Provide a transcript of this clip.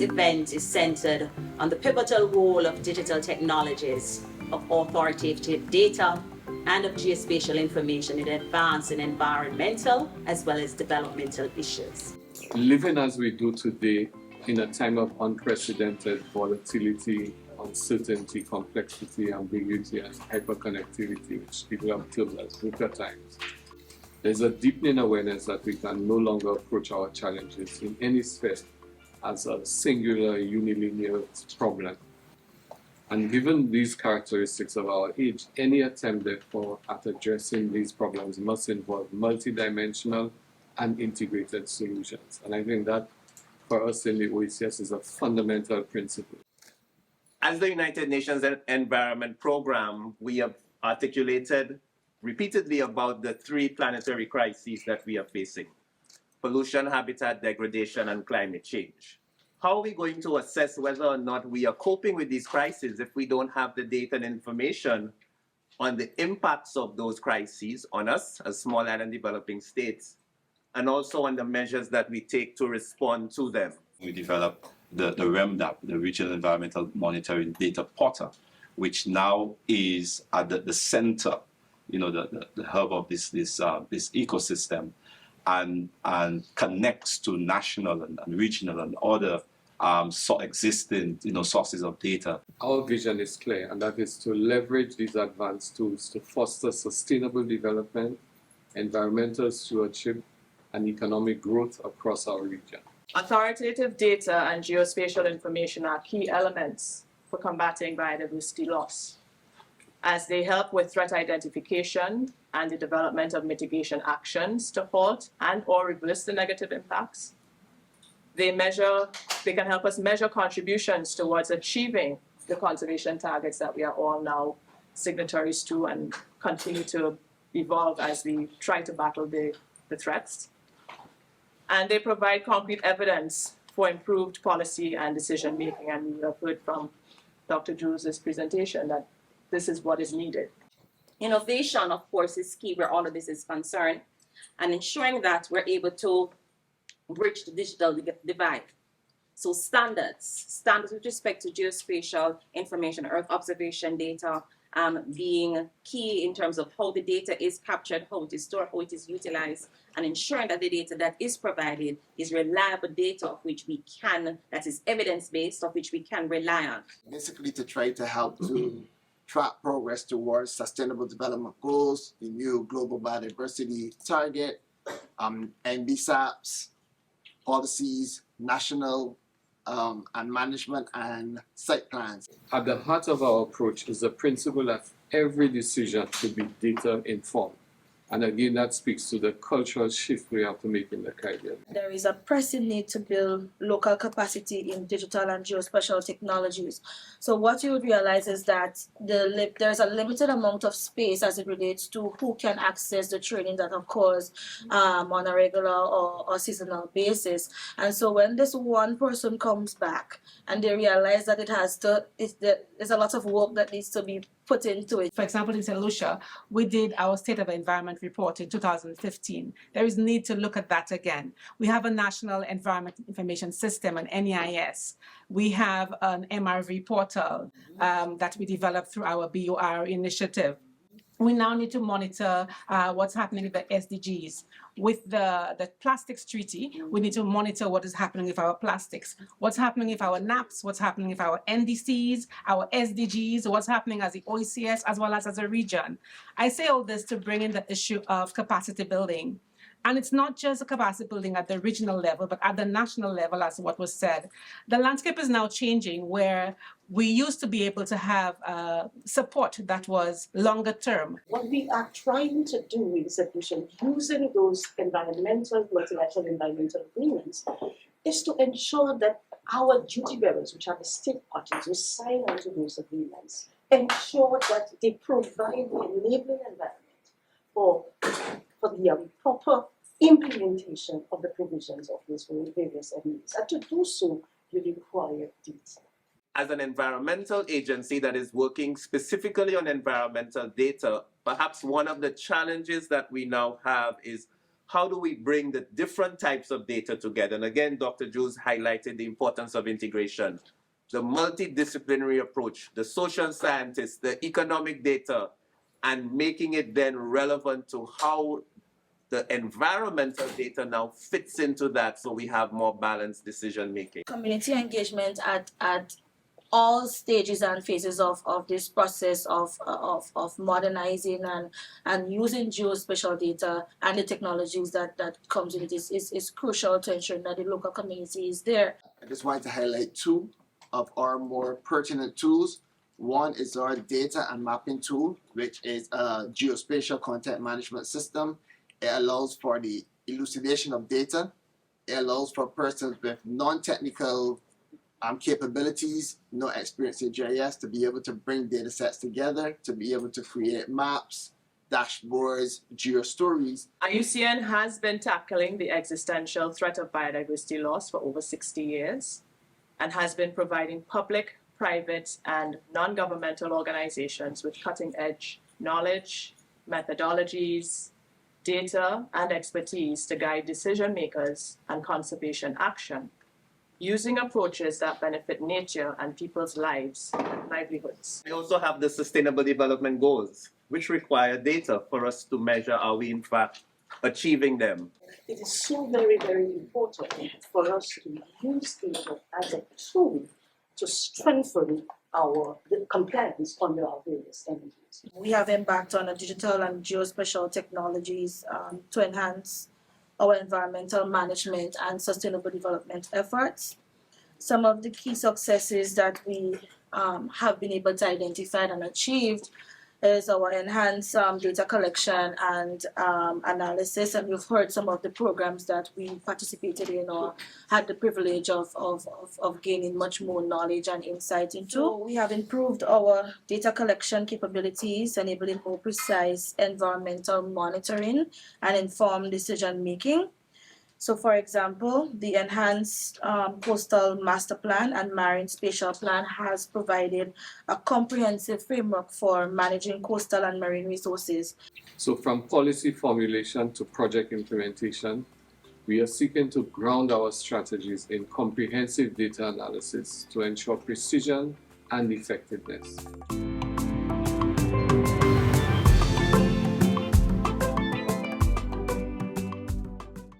event is centered on the pivotal role of digital technologies, of authoritative data, and of geospatial information in advancing environmental as well as developmental issues. Living as we do today in a time of unprecedented volatility, uncertainty, complexity, ambiguity, and hyperconnectivity, which people have termed as VUCA times, there's a deepening awareness that we can no longer approach our challenges in any sphere as a singular, unilinear problem. And given these characteristics of our age, any attempt, therefore, at addressing these problems must involve multidimensional and integrated solutions. And I think that, for us in the OECS, is a fundamental principle. As the United Nations Environment Programme, we have articulated repeatedly about the three planetary crises that we are facing: pollution, habitat degradation, and climate change. How are we going to assess whether or not we are coping with these crises if we don't have the data and information on the impacts of those crises on us as small and developing states, and also on the measures that we take to respond to them? We developed the REMDAP, the Regional Environmental Monitoring Data Portal, which now is at the center, the hub of this ecosystem, and connects to national and regional and other existing sources of data. Our vision is clear, and that is to leverage these advanced tools to foster sustainable development, environmental stewardship, and economic growth across our region. Authoritative data and geospatial information are key elements for combating biodiversity loss, as they help with threat identification and the development of mitigation actions to halt and/or reverse the negative impacts. They can help us measure contributions towards achieving the conservation targets that we are all now signatories to and continue to evolve as we try to battle the threats. And they provide concrete evidence for improved policy and decision making. And we have heard from Dr. Drew's presentation that this is what is needed. Innovation, of course, is key where all of this is concerned, and ensuring that we're able to bridge the digital divide. So standards with respect to geospatial information, Earth observation data, being key in terms of how the data is captured, how it is stored, how it is utilized, and ensuring that the data that is provided is reliable data that is evidence-based, of which we can rely on. Basically to try to help to track progress towards Sustainable Development Goals, the new Global Biodiversity Target, NBSAPs, policies, national and management and site plans. At the heart of our approach is the principle that every decision should be data informed. And again, that speaks to the cultural shift we have to make in the Caribbean. There is a pressing need to build local capacity in digital and geospatial technologies. So what you would realize is that there's a limited amount of space as it relates to who can access the training that occurs on a regular or seasonal basis. And so when this one person comes back and they realize that there's a lot of work that needs to be put into it. For example, in St. Lucia, we did our State of Environment report in 2015. There is need to look at that again. We have a National Environment Information System, an NEIS. We have an MRV portal that we developed through our BOR initiative. We now need to monitor what's happening with the SDGs. With the Plastics Treaty, we need to monitor what is happening with our plastics, what's happening with our NAPs, what's happening with our NDCs, our SDGs, what's happening as the OECS, as well as a region. I say all this to bring in the issue of capacity building. And it's not just a capacity building at the regional level, but at the national level, as what was said. The landscape is now changing, where we used to be able to have support that was longer term. What we are trying to do in solution, using those multilateral environmental agreements, is to ensure that our duty bearers, which are the state parties who sign onto those agreements, ensure that they provide the enabling environment for the proper implementation of the provisions of these various agreements. And to do so, you require data. As an environmental agency that is working specifically on environmental data, perhaps one of the challenges that we now have is how do we bring the different types of data together? And again, Dr. Jules highlighted the importance of integration, the multidisciplinary approach, the social scientists, the economic data, and making it then relevant to how the environmental data now fits into that, so we have more balanced decision making. Community engagement at all stages and phases of this process of modernizing and using geospatial data and the technologies that comes with it is crucial to ensure that the local community is there. I just wanted to highlight two of our more pertinent tools. One is our data and mapping tool, which is a geospatial content management system. It allows for the elucidation of data. It allows for persons with non-technical capabilities, no experience in GIS, to be able to bring data sets together, to be able to create maps, dashboards, geostories. IUCN has been tackling the existential threat of biodiversity loss for over 60 years and has been providing public, private, and non-governmental organizations with cutting-edge knowledge, methodologies, data, and expertise to guide decision makers and conservation action, using approaches that benefit nature and people's lives and livelihoods. We also have the Sustainable Development Goals, which require data for us to measure are we in fact achieving them. It is so very, very important for us to use data as a tool to strengthen the compliance under our various entities. We have embarked on a digital and geospatial technologies to enhance our environmental management and sustainable development efforts. Some of the key successes that we have been able to identify and achieved is our enhanced data collection and analysis, and we've heard some of the programs that we participated in or had the privilege of gaining much more knowledge and insight into. So we have improved our data collection capabilities, enabling more precise environmental monitoring and informed decision making. So, for example, the enhanced coastal master plan and marine spatial plan has provided a comprehensive framework for managing coastal and marine resources. So from policy formulation to project implementation, we are seeking to ground our strategies in comprehensive data analysis to ensure precision and effectiveness.